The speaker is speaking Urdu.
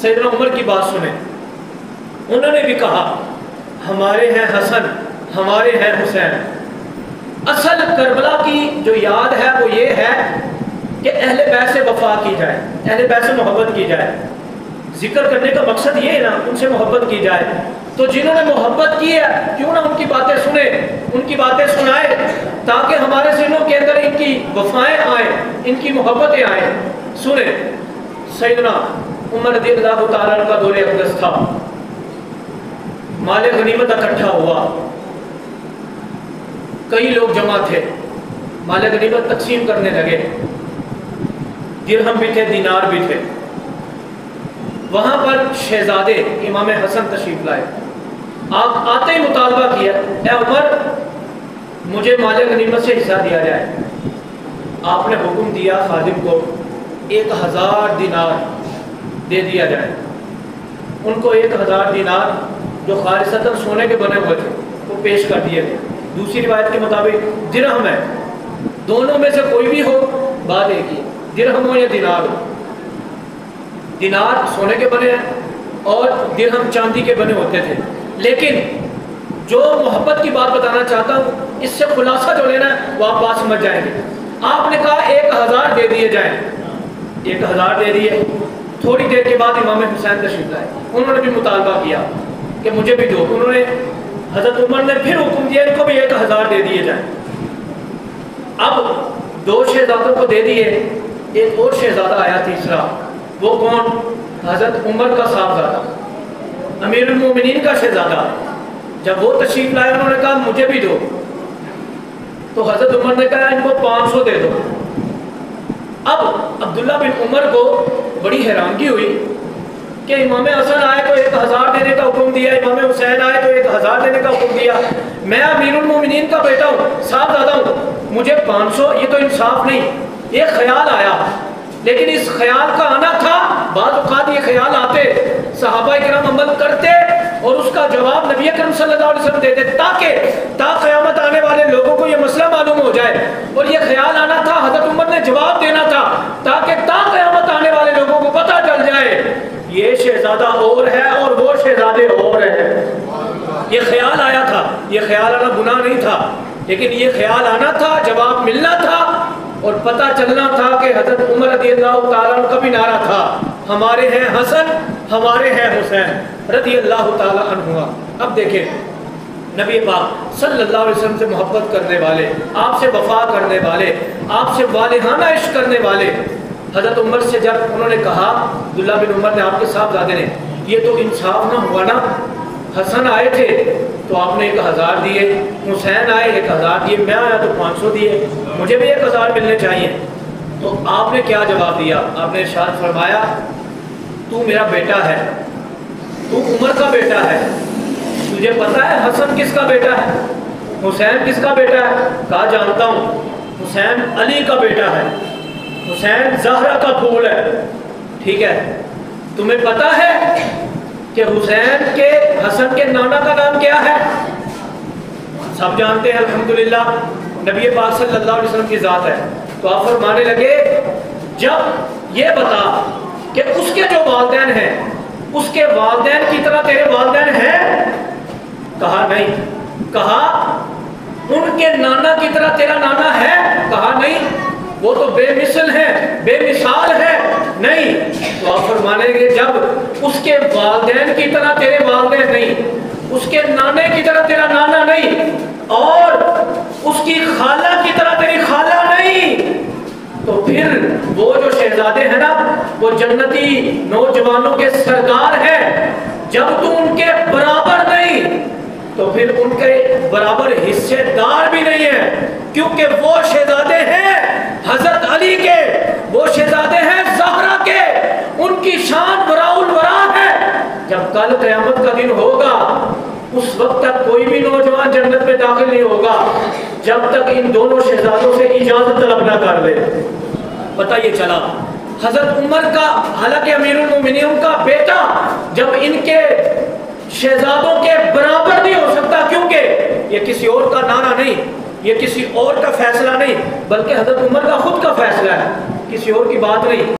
سیدنا عمر کی بات سنیں، انہوں نے بھی کہا ہمارے ہیں حسن، ہمارے ہیں حسین۔ اصل کربلا کی جو یاد ہے وہ یہ ہے کہ اہل بیت سے وفا کی جائے، اہل بیت سے محبت کی جائے۔ ذکر کرنے کا مقصد یہ ہے نا، ان سے محبت کی جائے۔ تو جنہوں نے محبت کی ہے کیوں نہ ان کی باتیں سنیں، ان کی باتیں سنائے، تاکہ ہمارے ذہنوں کے اندر ان کی وفائیں آئیں، ان کی محبتیں آئیں۔ سنیں، سیدنا عمر رضی اللہ تعالیٰ عنہ کا دور اقدس تھا، مال غنیمت اکٹھا ہوا، کئی لوگ جمع تھے، مال غنیمت تقسیم کرنے لگے، درہم بھی تھے، دینار بھی تھے۔ وہاں پر شہزادے امام حسن تشریف لائے، آپ آتے ہی مطالبہ کیا، اے عمر مجھے مال غنیمت سے حصہ دیا جائے۔ آپ نے حکم دیا خادم کو 1000 دینار دے دیا جائے۔ ان کو 1000 دینار جو خالصتاً سونے کے بنے ہوئے تھے وہ پیش کر دیے گئے۔ دوسری روایت کے مطابق درہم ہے، دونوں میں سے کوئی بھی ہو بات ایک ہی، درہم ہو یا دینار ہو۔ دینار سونے کے بنے ہیں اور درہم چاندی کے بنے ہوتے تھے، لیکن جو محبت کی بات بتانا چاہتا ہوں، اس سے خلاصہ جو لینا ہے وہ آپ بات سمجھ جائیں گے۔ آپ نے کہا 1000 دے دیے جائیں، 1000 دے دیے۔ تھوڑی دیر کے بعد امام حسین تشریف لائے، انہوں نے بھی مطالبہ کیا کہ مجھے بھی دو۔ انہوں نے حضرت عمر نے پھر حکم دیا ان کو بھی 1000 دے دیے جائیں۔ اب 2 شہزادوں کو دے دیے، ایک اور شہزادہ آیا تیسرا، وہ کون؟ حضرت عمر کا صاحبزادہ، امیر المومنین کا شہزادہ۔ جب وہ تشریف لائے انہوں نے کہا مجھے بھی دو، تو حضرت عمر نے کہا ان کو 500 دے دو۔ اب عبداللہ بن عمر کو بڑی حیرانگی ہوئی کہ امام حسن آئے تو 1000 دینے کا حکم دیا، امام حسین آئے تو 1000 دینے کا حکم دیا، میں امیر المومنین کا بیٹا ہوں، صاحبزادہ ہوں، مجھے 500، یہ تو انصاف نہیں۔ یہ خیال آیا، لیکن اس خیال کا آنا تھا، بعض اوقات یہ خیال آتے، صحابہ کرام عمل کرتے اور اس کا جواب نبی اکرم صلی اللہ علیہ وسلم دیتے، تاکہ تا قیامت آنے والے لوگوں کو یہ مسئلہ معلوم ہو جائے۔ اور یہ خیال آنا تھا، حضرت عمر نے جواب دینا تھا، تاکہ تا قیامت آنے والے لوگوں کو پتہ چل جائے یہ شہزادہ اور ہے اور وہ شہزادے اور ہیں۔ یہ خیال آیا تھا، یہ خیال آنا گناہ نہیں تھا، لیکن یہ خیال آنا تھا، جواب ملنا تھا، اور پتہ چلنا تھا کہ حضرت عمر رضی اللہ تعالیٰ عنہ کا بھی نعرہ تھا، ہمارے ہیں حسن، ہمارے ہیں حسین رضی اللہ تعالیٰ عنہ۔ اب دیکھیں، نبی پاک صلی اللہ علیہ وسلم سے محبت کرنے والے، آپ سے وفا کرنے والے، آپ سے والہانہ عشق کرنے والے حضرت عمر سے جب انہوں نے کہا، عبداللہ بن عمر نے، آپ کے صاحبزادے نے، یہ تو انصاف نہ ہوا نا، حسن آئے تھے تو آپ نے 1000 دیے، حسین آئے 1000 دیے، میں آیا تو 500 دیے، مجھے بھی 1000 ملنے چاہیے۔ تو آپ نے کیا جواب دیا؟ آپ نے ارشاد فرمایا تو میرا بیٹا ہے، تو عمر کا بیٹا ہے، تجھے پتا ہے حسن کس کا بیٹا ہے، حسین کس کا بیٹا ہے؟ کہا جانتا ہوں، حسین علی کا بیٹا ہے، حسین زہرا کا پھول ہے۔ ٹھیک ہے، تمہیں پتا ہے کہ حسین کے حسن کے نانا کا نام کیا ہے؟ سب جانتے ہیں الحمدللہ، نبی پاک صلی اللہ علیہ وسلم کی ذات ہے۔ تو آپ فرمانے لگے جب یہ بتا کہ اس کے جو والدین ہیں اس کے والدین کی طرح تیرے والدین ہیں؟ کہا نہیں۔ کہا ان کے نانا کی طرح تیرا نانا ہے؟ کہا نہیں، وہ تو بے مثل ہے، بے مثال ہے، نہیں۔ تو آپ فرمانے لگے جب اس کے والدین کی طرح تیرے والدین نہیں، اس کے نانے کی طرح تیرا نانا نہیں، اور اس کی خالہ کی طرح تیری خالہ نہیں، تو پھر وہ جو شہزادے ہیں نا وہ جنتی نوجوانوں کے سردار ہیں، جب تو ان کے برابر نہیں تو پھر ان کے برابر حصے دار بھی نہیں ہے، کیونکہ وہ شہزادے ہیں حضرت علی کے، وہ شہزادے ہیں زہرا کے، ان کی شان وراء الورا ہے۔ جب کل قیامت کا دن ہوگا اس وقت تک کوئی بھی نوجوان جنت میں داخل نہیں ہوگا جب تک ان دونوں شہزادوں سے اجازت طلب نہ کر لے۔ پتہ یہ چلا حضرت عمر کا، حالانکہ امیر المومنین کا بیٹا، جب ان کے شہزادوں کے برابر نہیں ہو سکتا، کیونکہ یہ کسی اور کا نعرہ نہیں، یہ کسی اور کا فیصلہ نہیں، بلکہ حضرت عمر کا خود کا فیصلہ ہے، کسی اور کی بات نہیں۔